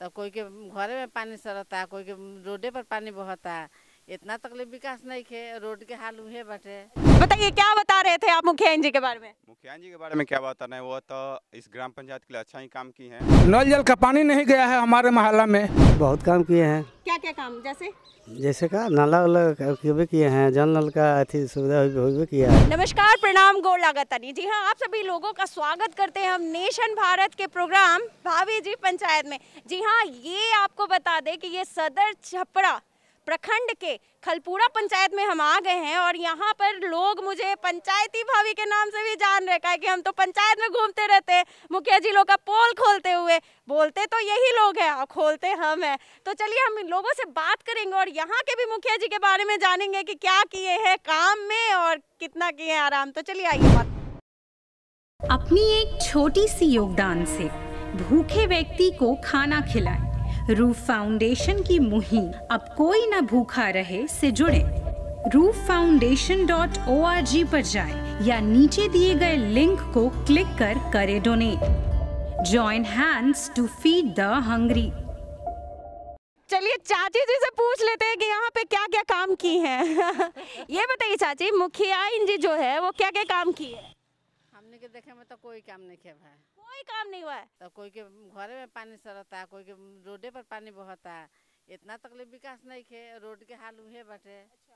तो कोई के घरे में पानी सड़ता, कोई के रोडे पर पानी बहता। इतना तकलीफ विकास नहीं है, रोड के हाल हुए बटे। बताइए क्या बता रहे थे आप मुखिया जी के बारे में? मुखिया जी के बारे में क्या बताना है, वो तो इस ग्राम पंचायत के लिए अच्छा ही काम की है। नल जल का पानी नहीं गया है हमारे मोहल्ला में। बहुत काम किए हैं। क्या क्या काम? जैसे का नाला वाला भी किए हैं, जल नल का अथी सुविधा भी किया है। नमस्कार, प्रणाम, गोड़ लागतानी। जी हाँ, आप सभी लोगों का स्वागत करते हैं हम नेशन भारत के प्रोग्राम भाभी जी पंचायत में। जी हाँ, ये आपको बता दें कि ये सदर छपरा प्रखंड के खलपुरा पंचायत में हम आ गए हैं और यहाँ पर लोग मुझे पंचायती भाभी के नाम से भी जान रखा है कि हम तो पंचायत में घूमते रहते हैं मुखिया जी लोग का पोल खोलते हुए। बोलते तो यही लोग हैं और खोलते हम हैं। तो चलिए हम इन लोगों से बात करेंगे और यहाँ के भी मुखिया जी के बारे में जानेंगे कि क्या किए हैं काम में और कितना किए हैं आराम। तो चलिए आइए बात। अपनी एक छोटी सी योगदान से भूखे व्यक्ति को खाना खिलाएं। रूफ फाउंडेशन की मुहिम अब कोई न भूखा रहे से जुड़े। rooffoundation.org पर जाएं या नीचे दिए गए लिंक को क्लिक कर करें donate. Join hands to feed the hungry. चलिए चाची जी से पूछ लेते हैं कि यहाँ पे क्या क्या काम की हैं। ये बताइए चाची, मुखिया जी जो है वो क्या क्या काम की है? हमने के देखे में तो कोई काम नहीं किया भाई। कोई काम नहीं हुआ है? तो कोई के घरे में पानी सड़ता, कोई के रोडे पर पानी बहता। इतना तकलीफ विकास नहीं है, रोड के हाल हुए बटे। अच्छा,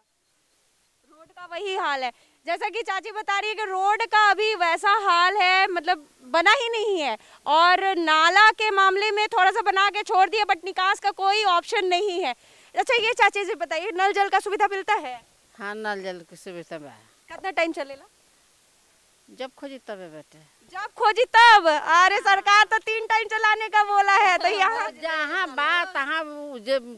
रोड का वही हाल है। जैसा कि चाची बता रही है कि रोड का अभी वैसा हाल है, मतलब बना ही नहीं है। और नाला के मामले में थोड़ा सा बना के छोड़ दिया, बट निकास का कोई ऑप्शन नहीं है। अच्छा ये चाची जी बताइए, नल जल का सुविधा मिलता है? हाँ, नल जल की सुविधा है। कितना टाइम चलेगा? जब खोजी तबे बेटे। जब खोजी तब? अरे सरकार तो 3 टाइम चलाने का बोला है। तो यहाँ जहाँ बात तहाँ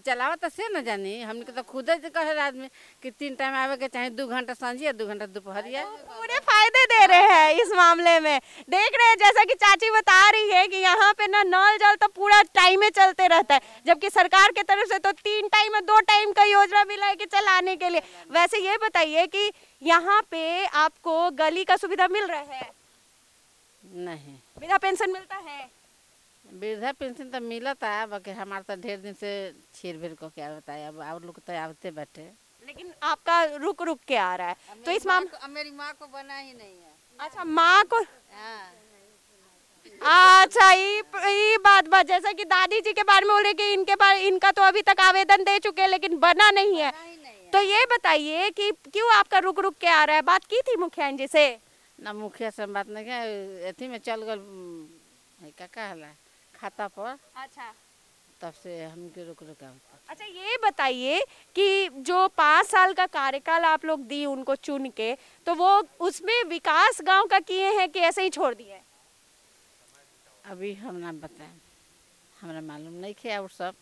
चलावत से न जानी। हमने तो खुद ही कहे आदमी कि 3 टाइम आवे के चाहे, 2 घंटा सांझिया 2 घंटा दोपहरिया। पूरे फायदे दे रहे हैं इस मामले में। देख रहे हैं जैसा कि चाची बता रही है कि यहाँ पे ना नल जल तो पूरा टाइम में चलते रहता है, जबकि सरकार की तरफ से तो 3 टाइम और 2 टाइम का योजना मिला है कि चलाने के लिए। वैसे ये बताइए कि यहाँ पे आपको गली का सुविधा मिल रहा है? नहीं। वृद्धा पेंशन मिलता है? वृद्धा पेंशन तो मिलता है, बाकी हमारे तो ढेर दिन से छीर भीर को क्या बताया। अब और लोग तो आवते बैठे, लेकिन आपका रुक रुक के आ रहा है। तो इस मामले मेरी माँ को बना ही नहीं है। अच्छा, माँ को। अच्छा, ये बात जैसा कि दादी जी के बारे में बोल रहे कि इनका तो अभी तक आवेदन दे चुके हैं लेकिन बना नहीं है। तो ये बताइए कि क्यों आपका रुक रुक के आ रहा है? बात की थी मुखिया जी से? ना, मुखिया से बात नहीं किया, एथी में चल गल क्या हला खाता पर। अच्छा, तब से हमके रुक रुक। अच्छा ये बताइए कि जो 5 साल का कार्यकाल आप लोग दी उनको चुन के, तो वो उसमें विकास गांव का किए हैं कि ऐसे ही छोड़ दिए? अभी हम ना बताएं, हमारा मालूम नहीं किया। और सब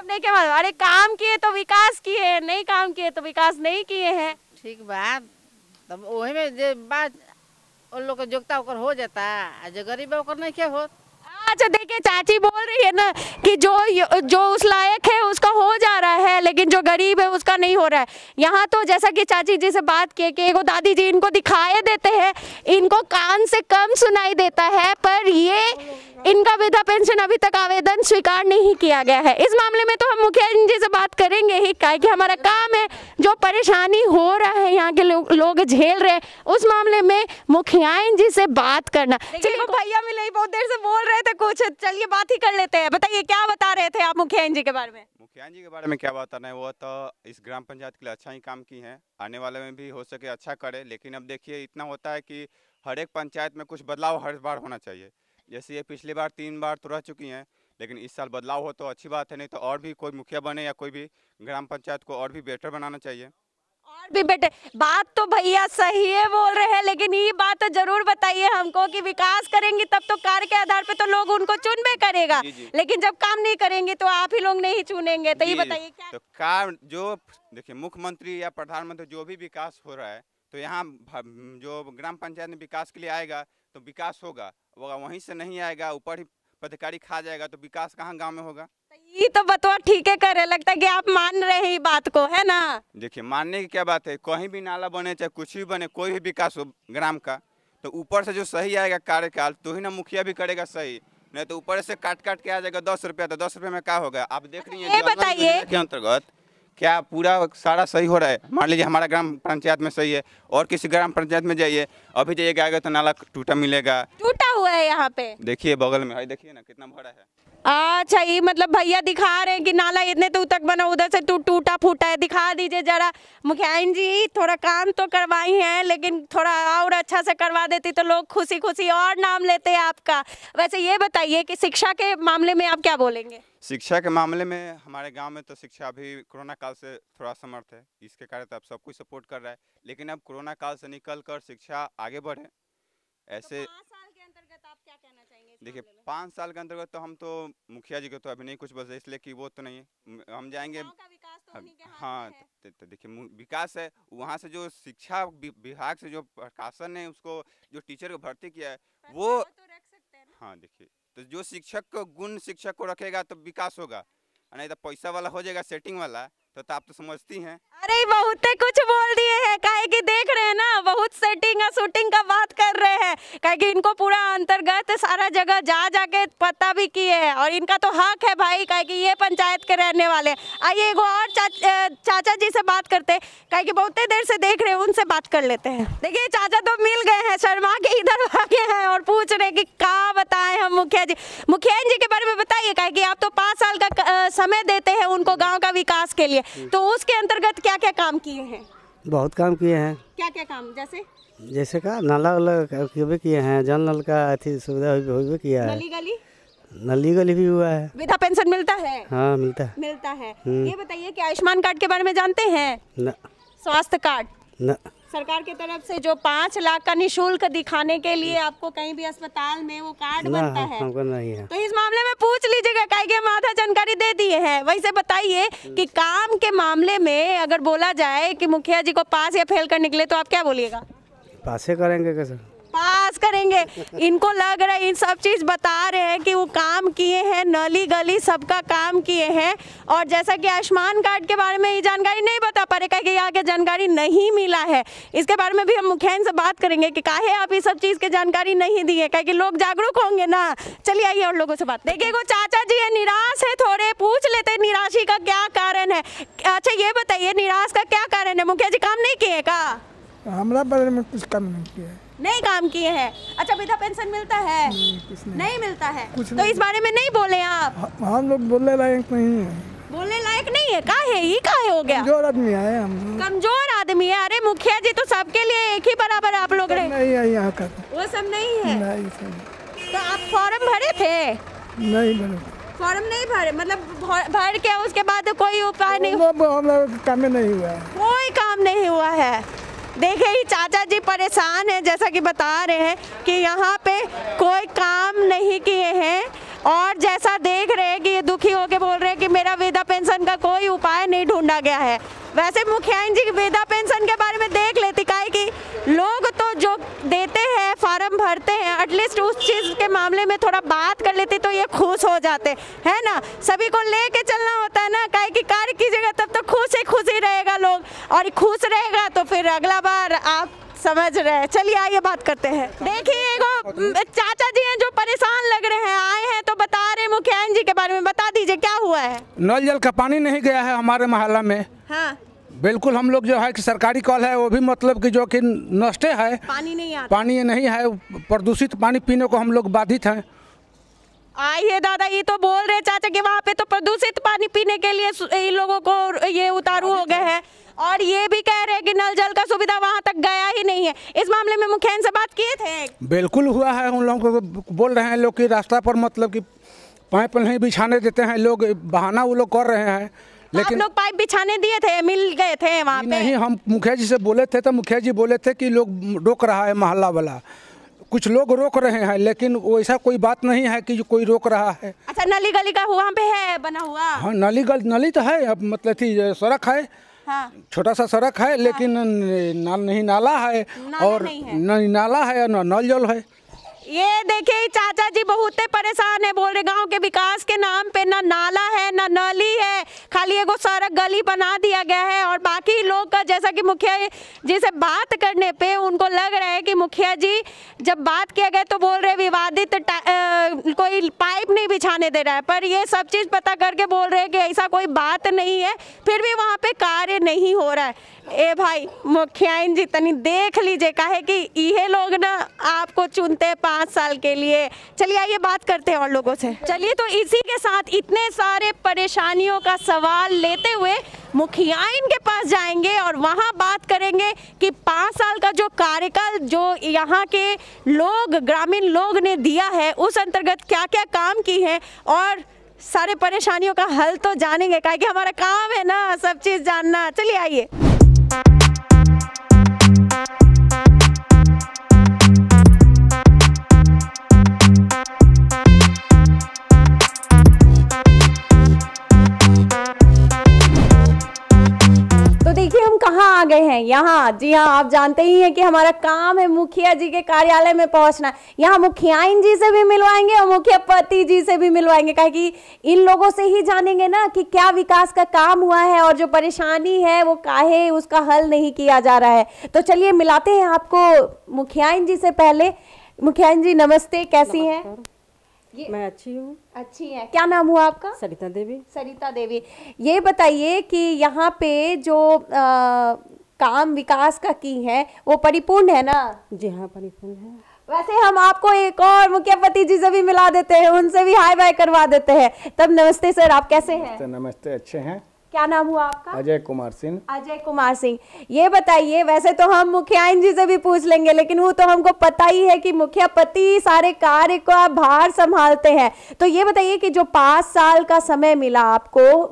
नहीं क्या मालूम? अरे काम किए तो विकास किए, नहीं काम किए तो विकास नहीं किए हैं। ठीक बात, तब वही में जे बात उन लोग का जोगता होकर हो जाता, जो गरीब है होकर नहीं क्या हो। अच्छा देखिए, चाची बोल रही है ना कि जो उस लायक है उसका हो जा रहा है, लेकिन जो गरीब है उसका नहीं हो रहा है। यहाँ तो जैसा कि चाची जी से बात किए कि एगो दादी जी इनको दिखाए देते हैं, इनको कान से कम सुनाई देता है, पर ये इनका वृद्धा पेंशन अभी तक आवेदन स्वीकार नहीं किया गया है। इस मामले में तो हम मुखिया जी से बात करेंगे ही, क्या कि हमारा काम है। जो परेशानी हो रहा है यहाँ के लोग झेल रहे हैं, उस मामले में मुखिया जी से बात करना। चलिए, भैया मिले, बहुत देर से बोल रहे थे कुछ, चलिए बात ही कर लेते हैं। बताइए क्या बता रहे थे आप मुखिया जी के बारे में? मुखिया जी के बारे में क्या बताना है, वो तो इस ग्राम पंचायत के लिए अच्छा ही काम की है। आने वाले में भी हो सके अच्छा करे। लेकिन अब देखिए, इतना होता है कि हर एक पंचायत में कुछ बदलाव हर बार होना चाहिए। जैसे ये पिछली बार 3 बार तो रह चुकी हैं, लेकिन इस साल बदलाव हो तो अच्छी बात है। नहीं तो और भी कोई मुखिया बने या कोई भी ग्राम पंचायत को और भी बेटर बनाना चाहिए। और भी बेटे, बात तो भैया सही है बोल रहे हैं, लेकिन ये बात तो जरूर बताइए हमको कि विकास करेंगी तब तो कार्य के आधार पे तो लोग उनको चुनबे करेगा। लेकिन जब काम नहीं करेंगे तो आप ही लोग नहीं चुनेंगे। तो ये बताइए क्या तो काम जो देखिए, मुख्यमंत्री या प्रधानमंत्री जो भी विकास हो रहा है, तो यहाँ जो ग्राम पंचायत में विकास के लिए आएगा तो विकास होगा, वहीं से नहीं आएगा, ऊपर ही पदाधिकारी खा जाएगा, तो विकास कहाँ गाँव में होगा? ये तो बतवा ठीक है करे, लगता है कि आप मान रहे हैं बात को, है ना? देखिए, मानने की क्या बात है, कहीं भी नाला बने चाहे कुछ भी बने, कोई भी विकास हो ग्राम का, तो ऊपर से जो सही आएगा कार्यकाल तो ही ना मुखिया भी करेगा सही। नहीं तो ऊपर से काट के आ जाएगा 10 रुपया, तो 10 रुपये में क्या होगा? आप देख रही ये हैं बताइए के अंतर्गत क्या पूरा सारा सही हो रहा है? मान लीजिए हमारा ग्राम पंचायत में सही है, और किसी ग्राम पंचायत में जाइए, अभी जाइएगा आगे तो नाला टूटा मिलेगा। टूटा हुआ है यहाँ पे, देखिए बगल में है, देखिए ना कितना भरा है। अच्छा ये मतलब भैया दिखा रहे हैं कि नाला इतने दूर तक बना, उधर से टूटा फूटा है। दिखा दीजिए जरा। मुखिया जी थोड़ा काम तो करवाई हैं, लेकिन थोड़ा और अच्छा से करवा देती तो लोग खुशी खुशी और नाम लेते हैं आपका। वैसे ये बताइए कि शिक्षा के मामले में आप क्या बोलेंगे? शिक्षा के मामले में हमारे गांव में तो शिक्षा अभी कोरोना काल से थोड़ा समर्थ है, इसके कारण तो अब सब कुछ सपोर्ट कर रहा है, लेकिन अब कोरोना काल से निकल कर शिक्षा आगे बढ़े ऐसे। 5 साल के अंतर्गत आप क्या कहना चाहेंगे? देखिए 5 साल के अंतर्गत तो हम तो मुखिया जी को तो अभी नहीं कुछ बस, इसलिए कि वो तो नहीं है, हम जाएंगे। गाँव का विकास तो उन्हीं के हाथ हाँ में है। तो देखिए विकास है, वहाँ से जो शिक्षा विभाग से जो प्रशासन ने उसको जो टीचर को भर्ती किया है वो तो रख सकते हैं ना। हाँ देखिए, तो जो शिक्षक को गुण शिक्षक को रखेगा तो विकास होगा, नहीं तो पैसा वाला हो जाएगा सेटिंग वाला, तो आप तो समझती हैं। अरे बहुत कुछ बोल दिए हैं, काहे कि देख रहे हैं ना, बहुत सेटिंग और शूटिंग का बात कर रहे हैं, काहे कि इनको पूरा अंतर्गत सारा जगह जा के पता भी किए हैं, और इनका तो हक है भाई, काहे कि ये पंचायत के रहने वाले। आइए एगो और चाचा जी से बात करते हैं, काहे कि बहुत देर से देख रहे हैं, उनसे बात कर लेते हैं। देखिए चाचा तो मिल गए हैं, शर्मा के इधर आगे हैं और पूछ रहे कि क्या बताएं हम मुखिया जी के बारे में बताइए, काहे कि आप तो 5 साल का समय देते हैं उनको गाँव का विकास के लिए, तो उसके अंतर्गत क्या क्या काम किए हैं? बहुत काम किए हैं। क्या क्या काम? जैसे का नाला वाला किए हैं, जल नल का अथी सुविधा हुई किया है, नली गली भी हुआ है। वृद्धा पेंशन मिलता है? हाँ मिलता है। ये बताइए कि आयुष्मान कार्ड के बारे में जानते हैं? न। स्वास्थ्य कार्ड न। सरकार की तरफ से जो 5 लाख का निःशुल्क दिखाने के लिए आपको कहीं भी अस्पताल में वो कार्ड बनता है, हमको नहीं है। तो इस मामले में पूछ लीजिएगा, काहे कि हम आधा जानकारी दे दिए हैं। वैसे बताइए कि काम के मामले में अगर बोला जाए कि मुखिया जी को पास या फेल कर निकले तो आप क्या बोलिएगा? पासे करेंगे कैसे? पास करेंगे। इनको लग रहा है इन सब चीज़ बता रहे हैं कि वो काम किए हैं, नली गली सबका काम किए हैं, और जैसा कि आयुष्मान कार्ड के बारे में ये जानकारी नहीं बता पा रहे, कि आगे जानकारी नहीं मिला है, इसके बारे में भी हम मुखिया से बात करेंगे कि काहे आप ये सब चीज़ की जानकारी नहीं दी है, कि लोग जागरूक होंगे ना। चलिए आइए और लोगों से बात। देखिए वो चाचा जी है, निराश है, थोड़े पूछ लेते हैं निराशी का क्या कारण है। अच्छा ये बताइए निराश का क्या कारण है? मुखिया जी काम नहीं किए का? हमारा बारे में कुछ काम नहीं किया है। नहीं काम किए हैं। अच्छा वृद्धा पेंशन मिलता है? नहीं मिलता है, तो इस बारे में नहीं बोले आप? हम लोग बोलने लायक नहीं है। बोलने लायक नहीं है? काहे ये काहे हो गया? कमजोर आदमी है हम। कमजोर आदमी है? अरे मुखिया जी तो सबके लिए एक ही बराबर आप लोग रहे। नहीं है यहाँ का, वो सब नहीं है। नहीं तो आप फॉर्म भरे थे? नहीं भरे। फॉर्म नहीं भरे, मतलब भर के उसके बाद कोई उपाय नहीं? हम काम नहीं हुआ है, कोई काम नहीं हुआ है। देखिए ये चाचा जी परेशान हैं, जैसा कि बता रहे हैं कि यहाँ पे कोई काम नहीं किए हैं, और जैसा देख रहे हैं कि ये दुखी होके बोल रहे हैं कि मेरा वृद्धा पेंशन का कोई उपाय नहीं ढूंढा गया है। वैसे मुखिया जी वृद्धा पेंशन के बारे में देख लेती, काहे कि लोग तो जो देते हैं फार्म भरते हैं, एटलीस्ट उस चीज़ के मामले में थोड़ा बात कर लेती तो ये खुश हो जाते है ना। सभी को लेके चलना होता है ना, काहे कि कार्य कीजिएगा तब तो खुशी रहेगा लोग, और खुश रहेगा तो फिर अगला बार आप समझ रहे हैं। चलिए आइए बात करते हैं। देखिए एगो चाचा जी हैं जो परेशान लग रहे हैं, आए हैं तो बता रहे मुखिया जी के बारे में, बता दीजिए क्या हुआ है? नल जल का पानी नहीं गया है हमारे मोहल्ला में। हाँ बिल्कुल, हम लोग जो है कि सरकारी कॉल है वो भी मतलब कि जो कि नष्ट है, पानी नहीं आता, पानी नहीं है, प्रदूषित पानी पीने को हम लोग बाधित हैं। आइए दादा, ये तो बोल रहे चाचा कि वहाँ पे तो प्रदूषित पानी पीने के लिए इन लोगों को ये उतारू हो गए हैं, और ये भी कह रहे हैं कि नल जल का सुविधा वहाँ तक गया ही नहीं है। इस मामले में मुखिया से बात किए थे? बिल्कुल हुआ है, उन लोगों को बोल रहे हैं लोग कि रास्ता पर मतलब कि पाइप नहीं बिछाने देते हैं लोग, बहाना वो लोग कर रहे हैं। लेकिन आप लोग पाइप बिछाने दिए थे, मिल गए थे वहाँ पे? नहीं, हम मुखिया जी से बोले थे तो मुखिया जी बोले थे कि लोग रोक रहा है मोहल्ला वाला, कुछ लोग रोक रहे हैं, लेकिन वैसा कोई बात नहीं है कि कोई रोक रहा है। अच्छा नली गली का वहाँ पे है बना हुआ? हाँ नली तो है, अब मतलब थी सड़क है, हाँ। छोटा सा सड़क है, लेकिन नहीं नाला है, और नहीं नाला है, नल जल है। ये देखिए चाचा जी बहुत परेशान है, बोल रहे गांव के विकास के नाम पे ना नाला है ना नली है, खाली एगो सड़क गली बना दिया गया है, और बाकी लोग का जैसा कि मुखिया जी से बात करने पे उनको लग रहा है कि मुखिया जी जब बात किया गया तो बोल रहे विवादित कोई पाइप नहीं बिछाने दे रहा है, पर ये सब चीज़ पता करके बोल रहे हैं कि ऐसा कोई बात नहीं है, फिर भी वहाँ पे कार्य नहीं हो रहा है। ए भाई मुखियाइन जी तनी देख लीजिए, काहे कि ये लोग ना आपको चुनते हैं 5 साल के लिए। चलिए आइए बात करते हैं और लोगों से। चलिए तो इसी के साथ इतने सारे परेशानियों का सवाल लेते हुए मुखियाइन के पास जाएंगे और वहाँ बात करेंगे कि 5 साल का जो कार्यकाल जो यहाँ के लोग, ग्रामीण लोग ने दिया है, उस अंतर्गत क्या क्या काम की है और सारे परेशानियों का हल तो जानेंगे, काहे कि हमारा काम है ना सब चीज़ जानना। चलिए आइए। कहाँ आ गए हैं? यहाँ। जी हाँ, आप जानते ही हैं कि हमारा काम है मुखिया जी के कार्यालय में पहुँचना। यहाँ मुखियाइन जी से भी मिलवाएंगे और मुखियापति जी से भी मिलवाएंगे, काहे कि इन लोगों से ही जानेंगे ना कि क्या विकास का काम हुआ है और जो परेशानी है वो काहे उसका हल नहीं किया जा रहा है। तो चलिए मिलाते हैं आपको मुखियाइन जी से। पहले मुखियाइन जी नमस्ते, कैसी हैं? मैं अच्छी हूँ। अच्छी है। क्या नाम हुआ आपका? सरिता देवी। सरिता देवी। ये बताइए कि यहाँ पे जो काम विकास का की है वो परिपूर्ण है ना? जी हाँ, परिपूर्ण है। वैसे हम आपको एक और मुखियापति जी से भी मिला देते हैं, उनसे भी हाय बाय करवा देते हैं। तब नमस्ते सर, आप कैसे हैं? नमस्ते, अच्छे हैं। क्या नाम हुआ आपका? अजय कुमार सिंह। अजय कुमार सिंह। ये बताइए, वैसे तो हम मुखियाइन जी से भी पूछ लेंगे, लेकिन वो तो हमको पता ही है कि मुखियापति सारे कार्य का भार संभालते हैं। तो ये बताइए कि जो 5 साल का समय मिला आपको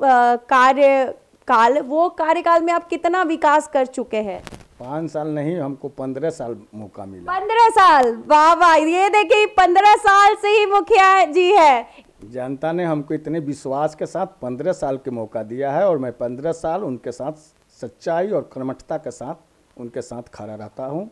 कार्यकाल, वो कार्यकाल में आप कितना विकास कर चुके हैं? 5 साल नहीं, हमको 15 साल मौका मिला। 15 साल? वाह वाह, ये देखिए 15 साल से ही मुखिया जी है। जनता ने हमको इतने विश्वास के साथ 15 साल के मौका दिया है और मैं 15 साल उनके साथ सच्चाई और कर्मठता के साथ उनके साथ खड़ा रहता हूं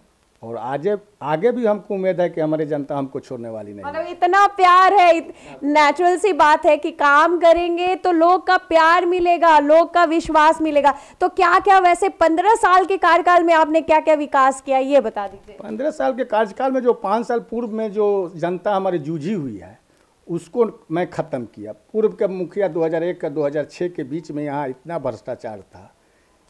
और आगे भी हमको उम्मीद है कि हमारी जनता हमको छोड़ने वाली नहीं। मतलब इतना प्यार है, नेचुरल सी बात है कि काम करेंगे तो लोग का प्यार मिलेगा, लोग का विश्वास मिलेगा। तो क्या क्या वैसे 15 साल के कार्यकाल में आपने क्या क्या विकास किया, ये बता दीजिए। 15 साल के कार्यकाल में जो 5 साल पूर्व में जो जनता हमारी जूझी हुई है उसको मैं ख़त्म किया। पूर्व के मुखिया 2001 का 2006 के बीच में यहाँ इतना भ्रष्टाचार था,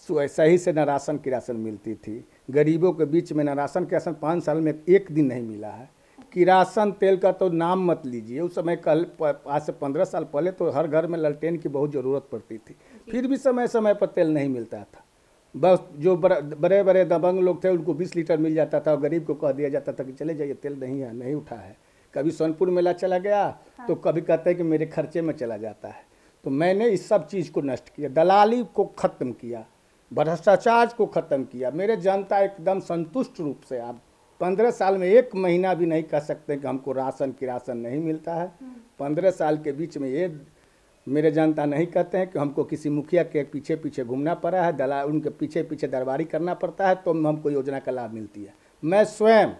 सही से न राशन की राशन मिलती थी, गरीबों के बीच में न राशन की राशन 5 साल में एक दिन नहीं मिला है। किरासन तेल का तो नाम मत लीजिए, उस समय आज से 15 साल पहले तो हर घर में लालटेन की बहुत ज़रूरत पड़ती थी, फिर भी समय समय पर तेल नहीं मिलता था। बस जो बड़े बड़े दबंग लोग थे उनको 20 लीटर मिल जाता था और गरीब को कह दिया जाता था कि चले जाइए, तेल नहीं है, नहीं उठा है। कभी सोनपुर मेला चला गया तो कभी कहते हैं कि मेरे खर्चे में चला जाता है। तो मैंने इस सब चीज़ को नष्ट किया, दलाली को ख़त्म किया, भ्रष्टाचार को ख़त्म किया। मेरे जनता एकदम संतुष्ट रूप से, आप 15 साल में 1 महीना भी नहीं कह सकते कि हमको राशन की राशन नहीं मिलता है। 15 साल के बीच में ये मेरे जनता नहीं कहते हैं कि हमको किसी मुखिया के पीछे पीछे घूमना पड़ा है, दलाल उनके पीछे पीछे दरबारी करना पड़ता है तो हमको योजना का लाभ मिलती है। मैं स्वयं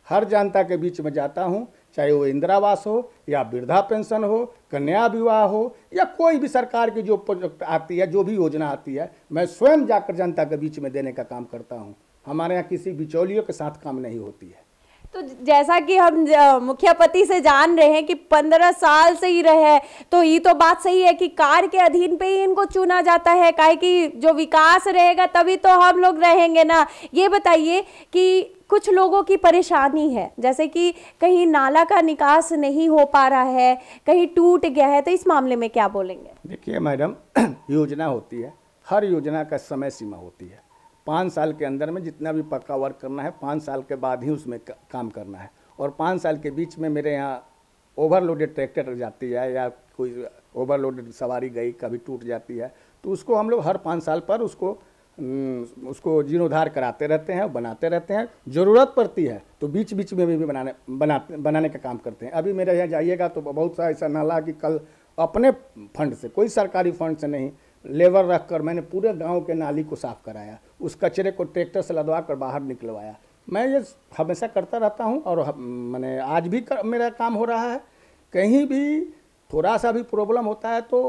हर जनता के बीच में जाता हूँ, चाहे वो इंदिरा आवास हो या वृद्धा पेंशन हो, कन्या विवाह हो या कोई भी सरकार की जो प्रोजेक्ट आती है, जो भी योजना आती है, मैं स्वयं जाकर जनता के बीच में देने का काम करता हूँ। हमारे यहाँ किसी बिचौलियों के साथ काम नहीं होती है। तो जैसा कि हम मुखियापति से जान रहे हैं कि 15 साल से ही रहे, तो ये तो बात सही है कि कार्य के अधीन पे ही इनको चुना जाता है, काहे कि जो विकास रहेगा तभी तो हम लोग रहेंगे ना। ये बताइए कि कुछ लोगों की परेशानी है, जैसे कि कहीं नाला का निकास नहीं हो पा रहा है, कहीं टूट गया है, तो इस मामले में क्या बोलेंगे? देखिए मैडम, योजना होती है, हर योजना का समय सीमा होती है। 5 साल के अंदर में जितना भी पक्का वर्क करना है 5 साल के बाद ही उसमें काम करना है। और 5 साल के बीच में मेरे यहाँ ओवरलोडेड ट्रैक्टर जाती है या कोई ओवरलोडेड सवारी गई कभी टूट जाती है, तो उसको हम लोग हर 5 साल पर उसको जीर्णोद्धार कराते रहते हैं, बनाते रहते हैं। ज़रूरत पड़ती है तो बीच बीच में भी बनाने का काम करते हैं। अभी मेरे यहाँ जाइएगा तो बहुत सा ऐसा नाला कि कल अपने फंड से, कोई सरकारी फंड से नहीं, लेबर रख कर मैंने पूरे गांव के नाली को साफ़ कराया, उस कचरे को ट्रैक्टर से लदवा कर बाहर निकलवाया। मैं ये हमेशा करता रहता हूं और मैंने आज भी मेरा काम हो रहा है। कहीं भी थोड़ा सा भी प्रॉब्लम होता है तो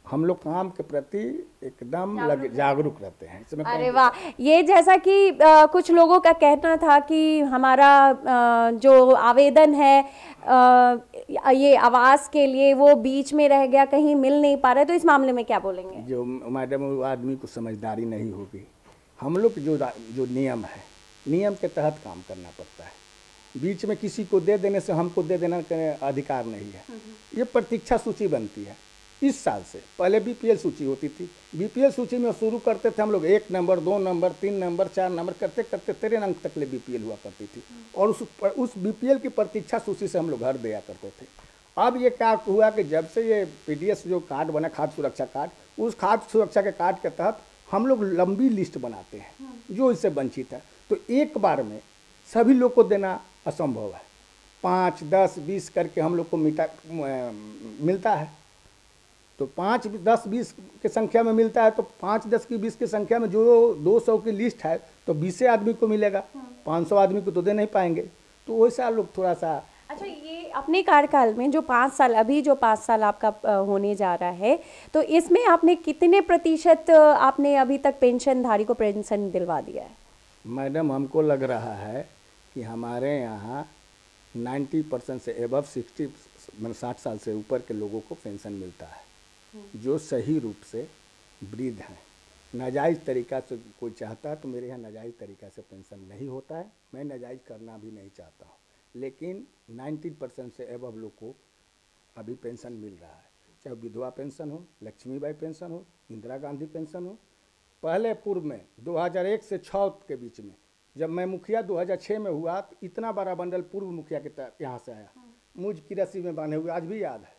हम लोग काम के प्रति एकदम जागरूक रहते हैं इसमें। अरे वाह, ये जैसा कि कुछ लोगों का कहना था कि हमारा जो आवेदन है ये आवास के लिए वो बीच में रह गया, कहीं मिल नहीं पा रहा है, तो इस मामले में क्या बोलेंगे? जो मैडम वो आदमी को समझदारी नहीं होगी। हम लोग जो नियम है, नियम के तहत काम करना पड़ता है। बीच में किसी को दे देने से हमको दे देना अधिकार नहीं है। ये प्रतीक्षा सूची बनती है इस साल से। पहले बीपीएल सूची होती थी, बीपीएल सूची में शुरू करते थे हम लोग 1 नंबर 2 नंबर 3 नंबर 4 नंबर करते करते 13 अंक तक ले बीपीएल हुआ करती थी, और उस बीपीएल की प्रतीक्षा सूची से हम लोग घर दिया करते थे। अब ये क्या हुआ कि जब से ये पीडीएस जो कार्ड बना, खाद्य सुरक्षा कार्ड, उस खाद्य सुरक्षा के कार्ड के तहत हम लोग लंबी लिस्ट बनाते हैं जो इससे वंचित है। तो एक बार में सभी लोग को देना असंभव है। 5, 10, 20 करके हम लोग को मिलता है। तो 5, 10, 20 की संख्या में मिलता है, तो 5, 10 की 20 की संख्या में जो 200 की लिस्ट है तो 20 आदमी को मिलेगा, 500 आदमी को तो दे नहीं पाएंगे। तो वैसा लोग थोड़ा सा। अच्छा, ये अपने कार्यकाल में जो 5 साल, अभी जो 5 साल आपका होने जा रहा है, तो इसमें आपने कितने प्रतिशत आपने अभी तक पेंशनधारी को पेंशन दिलवा दिया है? मैडम, हमको लग रहा है कि हमारे यहाँ 90% से एबव 60 साल से ऊपर के लोगों को पेंशन मिलता है, जो सही रूप से वृद्ध हैं। नाजायज़ तरीक़ा से कोई चाहता है तो मेरे यहाँ नाजायज़ तरीक़ा से पेंशन नहीं होता है। मैं नाजायज़ करना भी नहीं चाहता हूँ, लेकिन 90% से एबव लोग को अभी पेंशन मिल रहा है, चाहे विधवा पेंशन हो, लक्ष्मीबाई पेंशन हो, इंदिरा गांधी पेंशन हो। पहले पूर्व में 2001 से 6 के बीच में जब मैं मुखिया 2006 में हुआ, तो इतना बड़ा बंडल पूर्व मुखिया के यहाँ से आया, मुझ की रस्सी में बांधे हुए, आज भी याद है।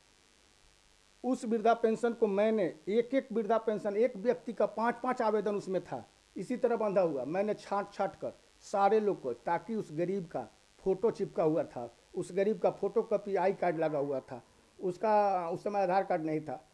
उस वृद्धा पेंशन को मैंने एक वृद्धा पेंशन, एक व्यक्ति का 5-5 आवेदन उसमें था, इसी तरह बंधा हुआ। मैंने छांट कर सारे लोग को, ताकि उस गरीब का फोटो चिपका हुआ था, उस गरीब का फोटो कॉपी आई कार्ड लगा हुआ था, उसका उस समय आधार कार्ड नहीं था,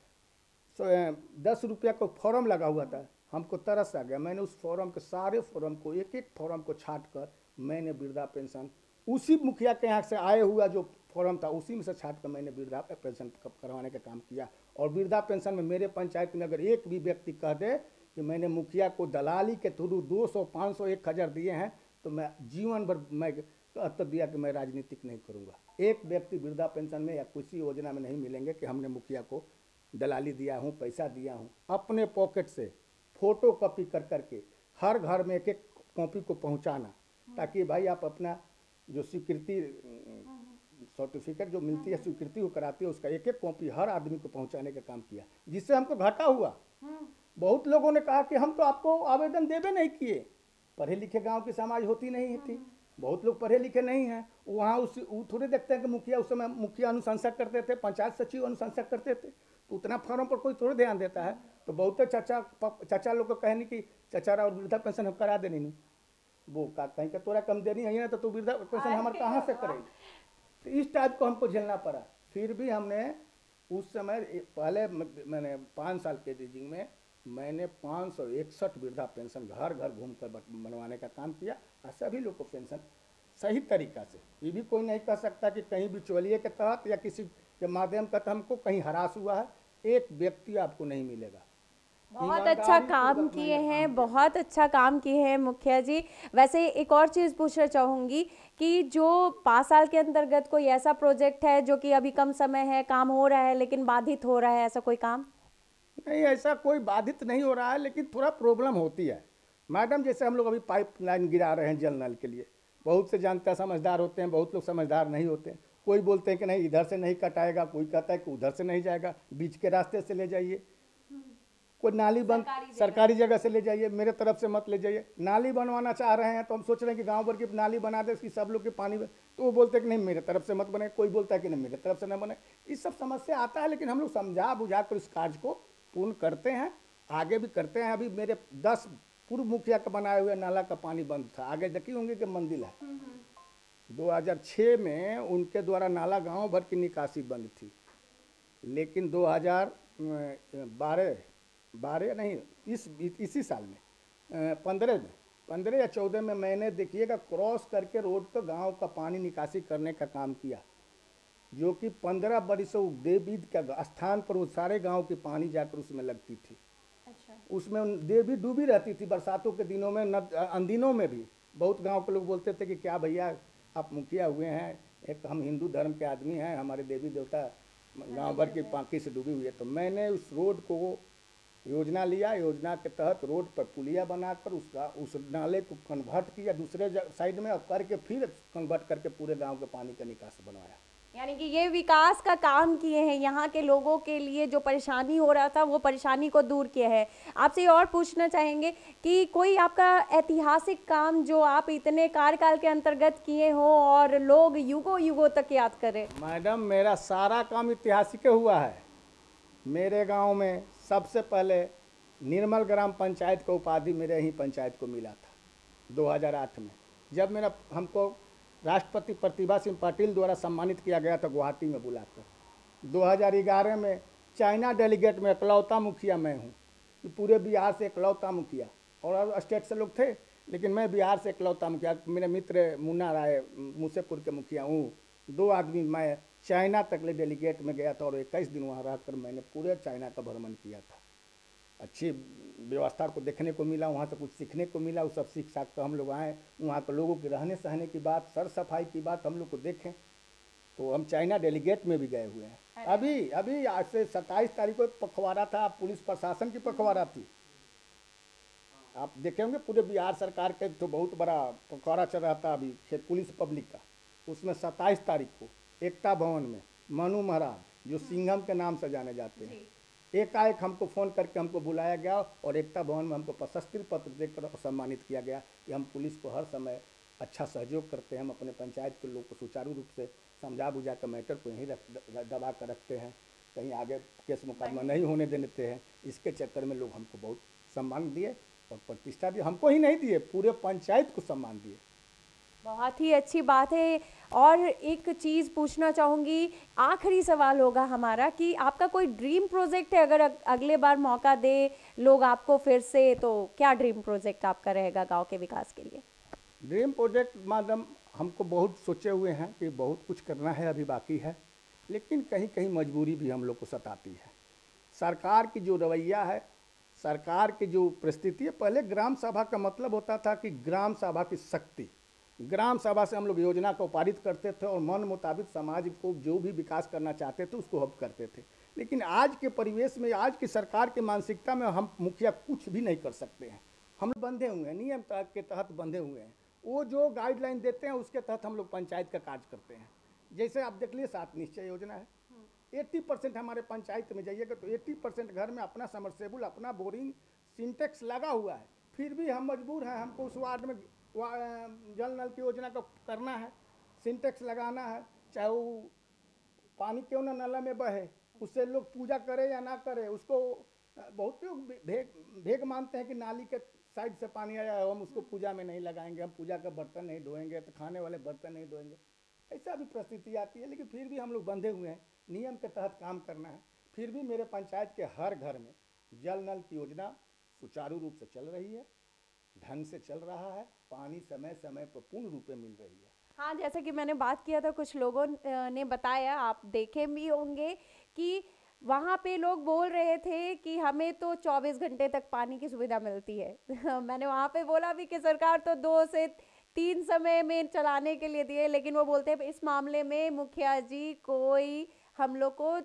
10 रुपया का फॉर्म लगा हुआ था। हमको तरस आ गया, मैंने उस फॉर्म के सारे फॉर्म को, एक फॉर्म को छांट कर मैंने वृद्धा पेंशन उसी मुखिया के यहाँ से आए हुआ जो फॉर्म था उसी में से छाट कर मैंने वृद्धा पेंशन करवाने का काम किया। और वृद्धा पेंशन में मेरे पंचायत में अगर एक भी व्यक्ति कह दे कि मैंने मुखिया को दलाली के थ्रू 200, 500, 1000 दिए हैं, तो मैं जीवन भर मैं कहता दिया कि मैं राजनीतिक नहीं करूँगा। एक व्यक्ति वृद्धा पेंशन में या किसी योजना में नहीं मिलेंगे कि हमने मुखिया को दलाली दिया हूँ, पैसा दिया हूँ। अपने पॉकेट से फोटो कॉपी कर करके हर घर में एक कॉपी को पहुँचाना, ताकि भाई आप अपना जो स्वीकृति सर्टिफिकेट जो मिलती है, स्वीकृति वो कराती है, उसका एक कॉपी हर आदमी को पहुंचाने का काम किया, जिससे हमको घाटा हुआ। बहुत लोगों ने कहा कि हम तो आपको आवेदन देवे नहीं किए। पढ़े लिखे गांव की समाज होती नहीं थी, बहुत लोग पढ़े लिखे नहीं हैं, वहाँ वो थोड़े देखते हैं कि मुखिया, उस समय मुखिया अनुशंसा करते थे, पंचायत सचिव अनुशंसा करते थे, तो उतना फॉर्म पर कोई थोड़े ध्यान देता है। तो बहुत चाचा लोग को कहने की चाचा और वृद्धा पेंशन हम करा देनी नहीं, वो कहीं का तोरा कम देनी है ना, तो तू वृद्धा पेंशन हमारे कहाँ से करेगी। तो इस टाइप को हमको झेलना पड़ा। फिर भी हमने उस समय पहले मैंने 5 साल के रीजिंग में मैंने 561 वृद्धा पेंशन घर घर घूमकर बनवाने का काम किया, और सभी लोग को पेंशन सही तरीका से। ये भी कोई नहीं कह सकता कि कहीं बिचौलिए के तहत या किसी के माध्यम का हमको कहीं हरास हुआ है। एक व्यक्ति आपको नहीं मिलेगा। बहुत अच्छा काम किए हैं, बहुत अच्छा काम किए हैं मुखिया जी। वैसे एक और चीज़ पूछना चाहूँगी कि जो 5 साल के अंतर्गत कोई ऐसा प्रोजेक्ट है जो कि अभी कम समय है, काम हो रहा है लेकिन बाधित हो रहा है, ऐसा कोई काम? नहीं, ऐसा कोई बाधित नहीं हो रहा है, लेकिन थोड़ा प्रॉब्लम होती है मैडम। जैसे हम लोग अभी पाइपलाइन गिरा रहे हैं जल नल के लिए, बहुत से जानता समझदार होते हैं, बहुत लोग समझदार नहीं होते हैं। कोई बोलते हैं कि नहीं इधर से नहीं कटाएगा, कोई कहता है कि उधर से नहीं जाएगा, बीच के रास्ते से ले जाइए। कोई नाली बंद सरकारी जगह से ले जाइए, मेरे तरफ से मत ले जाइए। नाली बनवाना चाह रहे हैं तो हम सोच रहे हैं कि गांव भर की नाली बना दे कि सब लोग के पानी, तो वो बोलते हैं कि नहीं मेरे तरफ से मत बने, कोई बोलता है कि नहीं मेरे तरफ से न बने। इस सब समस्या आता है, लेकिन हम लोग समझा बुझा कर इस कार्य को पूर्ण करते हैं, आगे भी करते हैं। अभी मेरे 10 पूर्व मुखिया का बनाए हुए नाला का पानी बंद था, आगे देखी होंगे कि मंदिर है। 2006 में उनके द्वारा नाला गाँव भर की निकासी बंद थी, लेकिन 2012 नहीं, इसी साल में 15 या 14 में मैंने देखिएगा क्रॉस करके रोड पर गांव का पानी निकासी करने का काम किया। जो कि 15 बरसों देवी का स्थान पर वो सारे गांव की पानी जाकर उसमें लगती थी। अच्छा। उसमें देवी डूबी रहती थी बरसातों के दिनों में, अनदिनों में भी। बहुत गांव के लोग बोलते थे कि क्या भैया आप मुखिया हुए हैं, एक हम हिंदू धर्म के आदमी हैं, हमारे देवी देवता गांव भर की पानी से डूबी हुई है। तो मैंने उस रोड को योजना लिया, योजना के तहत रोड पर पुलिया बनाकर उस नाले को कन्वर्ट किया दूसरे साइड में, और करके फिर कन्वर्ट करके पूरे गांव के पानी का निकास बनवाया। यानी कि ये विकास का काम किए हैं, यहाँ के लोगों के लिए जो परेशानी हो रहा था वो परेशानी को दूर किया है। आपसे और पूछना चाहेंगे कि कोई आपका ऐतिहासिक काम जो आप इतने कार्यकाल के अंतर्गत किए हो और लोग युगों युगों तक याद करें। मैडम, मेरा सारा काम ऐतिहासिक हुआ है। मेरे गांव में सबसे पहले निर्मल ग्राम पंचायत का उपाधि मेरे ही पंचायत को मिला था 2008 में, जब हमको राष्ट्रपति प्रतिभा सिंह पाटिल द्वारा सम्मानित किया गया था गुवाहाटी में बुलाकर। 2011 में चाइना डेलीगेट में इकलौता मुखिया मैं हूँ, पूरे बिहार से इकलौता मुखिया, और स्टेट से लोग थे लेकिन मैं बिहार से इकलौता मुखिया। मेरे मित्र मुन्ना राय मूसेपुर के मुखिया हूँ। 2 आदमी मैं चाइना तक ले डेलीगेट में गया था और 21 दिन वहाँ रहकर मैंने पूरे चाइना का भ्रमण किया था। अच्छी व्यवस्था को देखने को मिला, वहाँ से कुछ सीखने को मिला। उस सब सीख साख कर हम लोग आए। वहाँ के लोगों के रहने सहने की बात, सर सफाई की बात हम लोग को देखें तो हम चाइना डेलीगेट में भी गए हुए हैं। अभी आज से 27 तारीख को पखवाड़ा था, पुलिस प्रशासन की पखवाड़ा थी। आप देखे होंगे पूरे बिहार सरकार के तो बहुत बड़ा पखवाड़ा चल रहा था अभी पुलिस पब्लिक का। उसमें 27 तारीख को एकता भवन में मनु महाराज जो सिंघम के नाम से जाने जाते हैं, एकाएक हमको फ़ोन करके हमको बुलाया गया और एकता भवन में हमको प्रशस्ति पत्र देकर सम्मानित किया गया कि हम पुलिस को हर समय अच्छा सहयोग करते हैं। हम अपने पंचायत के लोग को सुचारू रूप से समझा बुझा कर मैटर को यहीं दबा कर रखते हैं, कहीं आगे केस मुकदमा नहीं होने देते हैं। इसके चक्कर में लोग हमको बहुत सम्मान दिए और प्रतिष्ठा दिए। हमको ही नहीं दिए, पूरे पंचायत को सम्मान दिए। बहुत ही अच्छी बात है। और एक चीज़ पूछना चाहूँगी, आखिरी सवाल होगा हमारा कि आपका कोई ड्रीम प्रोजेक्ट है, अगर अगले बार मौका दे लोग आपको फिर से, तो क्या ड्रीम प्रोजेक्ट आपका रहेगा गांव के विकास के लिए? ड्रीम प्रोजेक्ट मैडम हमको बहुत सोचे हुए हैं कि बहुत कुछ करना है, अभी बाकी है, लेकिन कहीं कहीं मजबूरी भी हम लोग को सताती है। सरकार की जो रवैया है, सरकार की जो परिस्थिति है, पहले ग्राम सभा का मतलब होता था कि ग्राम सभा की शक्ति, ग्राम सभा से हम लोग योजना को पारित करते थे और मन मुताबिक समाज को जो भी विकास करना चाहते थे उसको हम करते थे। लेकिन आज के परिवेश में, आज की सरकार की मानसिकता में हम मुखिया कुछ भी नहीं कर सकते हैं। हम बंधे हुए हैं, नियम के तहत बंधे हुए हैं। वो जो गाइडलाइन देते हैं उसके तहत हम लोग पंचायत का कार्य करते हैं। जैसे आप देख लीजिए 7 निश्चय योजना है, 80% हमारे पंचायत में जाइएगा तो 80% घर में अपना समरसेबुल, अपना बोरिंग, सिंटेक्स लगा हुआ है। फिर भी हम मजबूर हैं, हमको उस वार्ड में जल नल की योजना को करना है, सिंटेक्स लगाना है, चाहे वो पानी क्यों ना नल में बहे, उससे लोग पूजा करे या ना करे। उसको बहुत लोग भेग मानते हैं कि नाली के साइड से पानी आया है, हम उसको पूजा में नहीं लगाएंगे, हम पूजा का बर्तन नहीं धोएंगे, तो खाने वाले बर्तन नहीं धोएंगे। ऐसा भी परिस्थिति आती है, लेकिन फिर भी हम लोग बंधे हुए हैं, नियम के तहत काम करना है। फिर भी मेरे पंचायत के हर घर में जल नल की योजना सुचारू रूप से चल रही है, ढंग से चल रहा है, पानी समय समय पर पूर्ण रूप में मिल रही है। हाँ, जैसा कि मैंने बात किया था, कुछ लोगों ने बताया, आप देखे भी होंगे कि वहाँ पे लोग बोल रहे थे कि हमें तो 24 घंटे तक पानी की सुविधा मिलती है। मैंने वहाँ पे बोला भी कि सरकार तो 2 से 3 समय में चलाने के लिए दिए, लेकिन वो बोलते हैं इस मामले में मुखिया जी कोई हम लोग को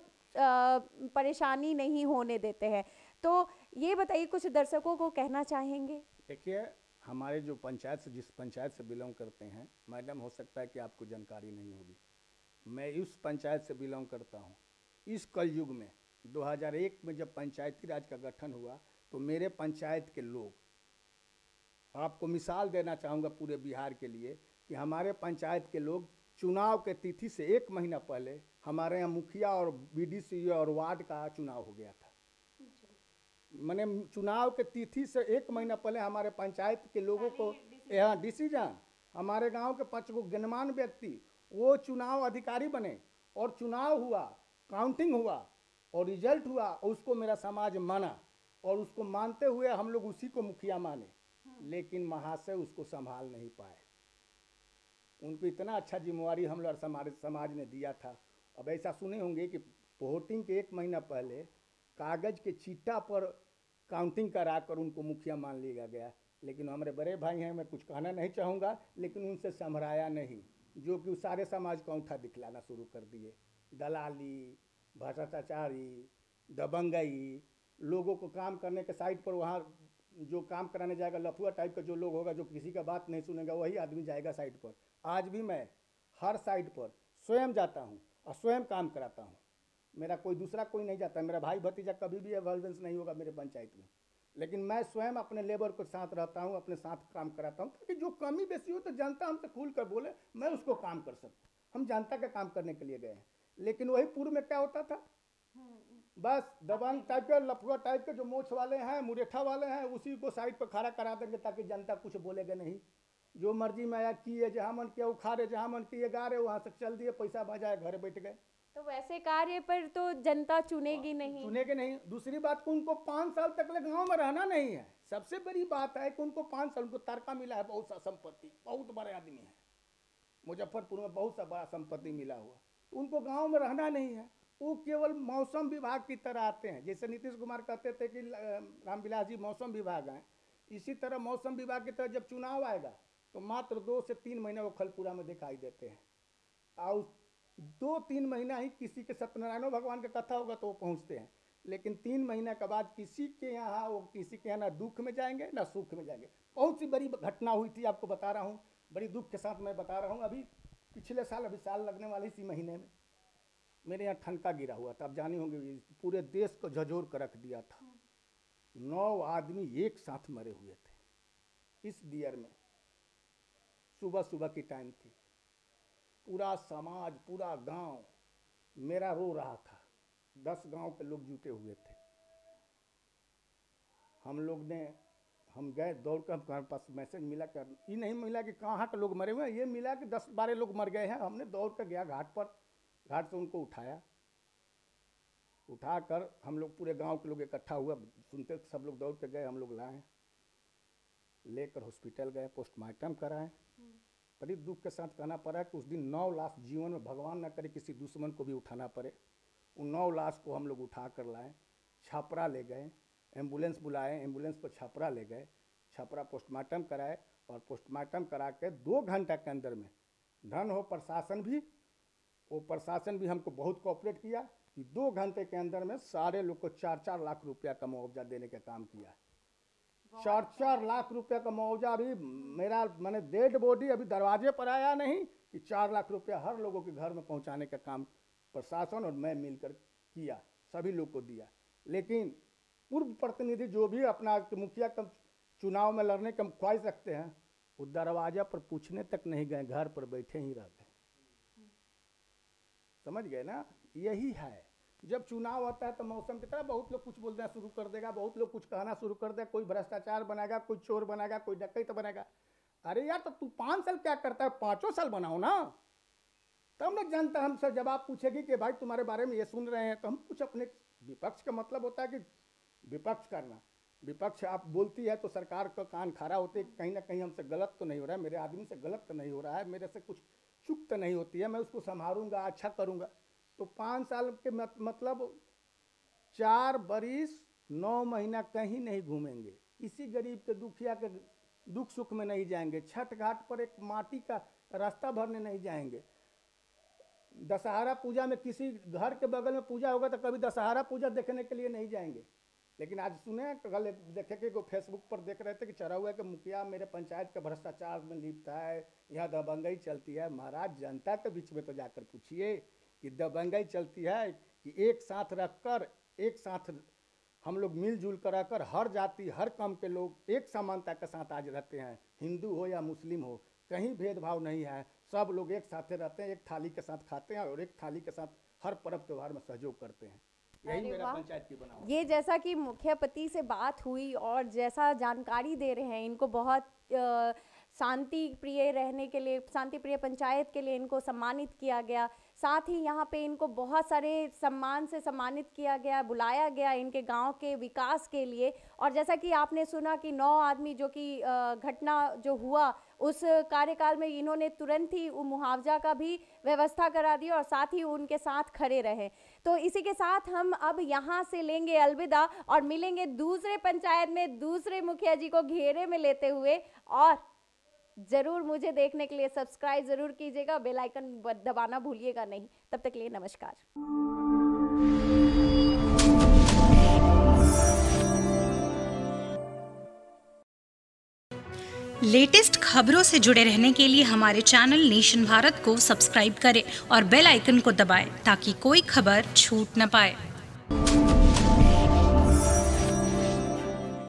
परेशानी नहीं होने देते हैं। तो ये बताइए, कुछ दर्शकों को कहना चाहेंगे? देखिए, हमारे जो पंचायत से, जिस पंचायत से बिलोंग करते हैं मैडम, हो सकता है कि आपको जानकारी नहीं होगी, मैं उस पंचायत से बिलोंग करता हूँ। इस कलयुग में 2001 में जब पंचायती राज का गठन हुआ तो मेरे पंचायत के लोग, आपको मिसाल देना चाहूँगा पूरे बिहार के लिए, कि हमारे पंचायत के लोग चुनाव के तिथि से 1 महीना पहले हमारे यहाँ मुखिया और बीडीसी और वार्ड का चुनाव हो गया था। मैंने चुनाव के तिथि से 1 महीना पहले हमारे पंचायत के लोगों को यहाँ डिसीजन, हमारे गांव के 5 गो गणमान्य व्यक्ति वो चुनाव अधिकारी बने और चुनाव हुआ, काउंटिंग हुआ और रिजल्ट हुआ, और उसको मेरा समाज माना और उसको मानते हुए हम लोग उसी को मुखिया माने। लेकिन महाशय उसको संभाल नहीं पाए। उनको इतना अच्छा जिम्मेवारी हम लोग हमारे समाज ने दिया था अब ऐसा सुने होंगे कि वोटिंग के 1 महीना पहले कागज़ के चिट्टा पर काउंटिंग करा कर उनको मुखिया मान लिया गया, लेकिन हमारे बड़े भाई हैं, मैं कुछ कहना नहीं चाहूँगा, लेकिन उनसे संभराया नहीं, जो कि सारे समाज को अंगूठा दिखलाना शुरू कर दिए। दलाली, भ्रष्टाचारी, दबंगई, लोगों को काम करने के साइड पर वहाँ जो काम कराने जाएगा लफुआ टाइप का जो लोग होगा, जो किसी का बात नहीं सुनेगा, वही आदमी जाएगा साइड पर। आज भी मैं हर साइड पर स्वयं जाता हूँ और स्वयं काम कराता हूँ। मेरा कोई दूसरा कोई नहीं जाता, मेरा भाई भतीजा कभी भी इन्वॉल्वेंस नहीं होगा मेरे पंचायत में, लेकिन मैं स्वयं अपने लेबर के साथ रहता हूँ, अपने साथ काम कराता हूँ, ताकि जो कमी बेसी हो तो जनता हमसे खुल कर बोले, मैं उसको काम कर सकूँ। हम जनता का काम करने के लिए गए हैं। लेकिन वही पूर्व में क्या होता था, बस दबंग टाइप के, लफुआ टाइप के, जो मोछ वाले हैं, मुरेठा वाले हैं, उसी को साइड पर खड़ा करा देंगे ताकि जनता कुछ बोलेगा नहीं। जो मर्जी में आया किए, जहाँ मन किया उखाड़े, जहाँ मन किए गा रहे, वहाँ से चल दिए, पैसा बजाए, घर बैठ गए। तो वैसे कार्य पर तो जनता चुनेगी नहीं। चुनेगी नहीं। दूसरी बात को उनको 5 साल तक गांव में रहना नहीं है। सबसे बड़ी बात है कि उनको 5 साल, उनको तारका मिला है, बहुत सा संपत्ति, बहुत बड़े आदमी है, मुजफ्फरपुर में बहुत सा बड़ा संपत्ति मिला हुआ, तो उनको गांव में रहना नहीं है। वो केवल मौसम विभाग की तरह आते हैं। जैसे नीतीश कुमार कहते थे कि रामविलास जी मौसम विभाग हैं, इसी तरह मौसम विभाग की तरह जब चुनाव आएगा तो मात्र 2 से 3 महीने वो खलपुरा में दिखाई देते हैं, और 2-3 महीना ही किसी के सत्यनारायण भगवान का कथा होगा तो वो पहुँचते हैं, लेकिन 3 महीने के बाद किसी के यहाँ वो किसी के यहाँ ना दुख में जाएंगे ना सुख में जाएंगे। बहुत सी बड़ी घटना हुई थी, आपको बता रहा हूँ, बड़ी दुख के साथ मैं बता रहा हूँ। अभी पिछले साल, अभी साल लगने वाले इसी महीने में मेरे यहाँ ठनका गिरा हुआ था। आप जानी होंगे, पूरे देश को झंझोर कर रख दिया था। 9 आदमी एक साथ मरे हुए थे इस दियर में। सुबह की टाइम थी, पूरा समाज, पूरा गांव मेरा रो रहा था। 10 गांव के लोग जुटे हुए थे। हम गए दौड़ कर, हमारे पास मैसेज मिला कि ये नहीं मिला कि कहाँ के लोग मरे हुए हैं, ये मिला कि 10-12 लोग मर गए हैं। हमने दौड़ कर गया घाट पर, घाट से उनको उठाकर हम लोग पूरे गांव के लोग इकट्ठा हुआ, सुनते सब लोग दौड़ के गए, हम लोग लाए, लेकर हॉस्पिटल गए, पोस्टमार्टम कराएं। बड़ी दुख के साथ कहना पड़ा कि उस दिन 9 लाश, जीवन में भगवान न करे किसी दुश्मन को भी उठाना पड़े, उन 9 लाश को हम लोग उठा कर लाए, छपरा ले गए, एम्बुलेंस बुलाए, एम्बुलेंस पर छपरा ले गए, छपरा पोस्टमार्टम कराए, और पोस्टमार्टम करा के 2 घंटा के अंदर में धन हो प्रशासन भी हमको बहुत कोऑपरेट किया कि 2 घंटे के अंदर में सारे लोग को 4-4 लाख रुपया का मुआवजा देने का काम किया। 4-4 लाख रुपया का मुआवजा। अभी मैंने डेड बॉडी अभी दरवाजे पर आया नहीं कि 4 लाख रुपया हर लोगों के घर में पहुंचाने का काम प्रशासन और मैं मिलकर किया, सभी लोग को दिया। लेकिन पूर्व प्रतिनिधि जो भी अपना मुखिया का चुनाव में लड़ने का ख्वाहिश रखते हैं, वो दरवाजा पर पूछने तक नहीं गए, घर पर बैठे ही रह गए। समझ गए ना? यही है, जब चुनाव होता है तो मौसम की तरह बहुत लोग कुछ बोलना शुरू कर देगा, बहुत लोग कुछ कहना शुरू कर देगा, कोई भ्रष्टाचार बनाएगा, कोई चोर बनाएगा, कोई डकैत बनेगा। अरे यार, तो तू 5 साल क्या करता है, 5 साल बनाओ ना, तब ना जनता हमसे जवाब पूछेगी कि भाई तुम्हारे बारे में ये सुन रहे हैं। तो हम कुछ अपने विपक्ष का मतलब होता है कि विपक्ष करना। विपक्ष आप बोलती है तो सरकार का कान खड़ा होते, कहीं ना कहीं हमसे गलत तो नहीं हो रहा है, मेरे आदमी से गलत तो नहीं हो रहा है, मेरे से कुछ चूक तो नहीं होती है, मैं उसको संभालूंगा, अच्छा करूंगा। तो 5 साल के मतलब 4 बरिस 9 महीना कहीं नहीं घूमेंगे, किसी गरीब के दुखिया के दुख सुख में नहीं जाएंगे, छठ घाट पर एक माटी का रास्ता भरने नहीं जाएंगे, दशहरा पूजा में किसी घर के बगल में पूजा होगा तो कभी दशहरा पूजा देखने के लिए नहीं जाएंगे। लेकिन आज सुने, कल देखे कि फेसबुक पर देख रहे थे कि चढ़ा हुआ है कि मुखिया मेरे पंचायत के भ्रष्टाचार में लिप्त है, यहाँ दबंगई चलती है। महाराज, जनता के बीच में तो जाकर पूछिए कि दबंगई चलती है कि एक साथ रखकर, एक साथ हम लोग मिलजुल कर रहकर, हर जाति हर कम के लोग एक समानता के साथ आज रहते हैं। हिंदू हो या मुस्लिम हो, कहीं भेदभाव नहीं है, सब लोग एक साथ रहते हैं, एक थाली के साथ खाते हैं और एक थाली के साथ हर पर्व त्यौहार में सहयोग करते हैं। यही मेरा पंचायत की बनाओ। ये जैसा कि मुखियापति से बात हुई और जैसा जानकारी दे रहे हैं, इनको बहुत शांति प्रिय रहने के लिए, शांति प्रिय पंचायत के लिए इनको सम्मानित किया गया। साथ ही यहाँ पे इनको बहुत सारे सम्मान से सम्मानित किया गया, बुलाया गया इनके गांव के विकास के लिए। और जैसा कि आपने सुना कि 9 आदमी जो कि घटना जो हुआ उस कार्यकाल में इन्होंने तुरंत ही मुआवजा का भी व्यवस्था करा दी और साथ ही उनके साथ खड़े रहे। तो इसी के साथ हम अब यहाँ से लेंगे अलविदा और मिलेंगे दूसरे पंचायत में दूसरे मुखिया जी को घेरे में लेते हुए। और ज़रूर मुझे देखने के लिए सब्सक्राइब ज़रूर कीजिएगा, बेल आइकन दबाना भूलिएगा नहीं। तब तक के लिए नमस्कार। लेटेस्ट खबरों से जुड़े रहने के लिए हमारे चैनल नेशन भारत को सब्सक्राइब करें और बेल आइकन को दबाएं ताकि कोई खबर छूट न पाए।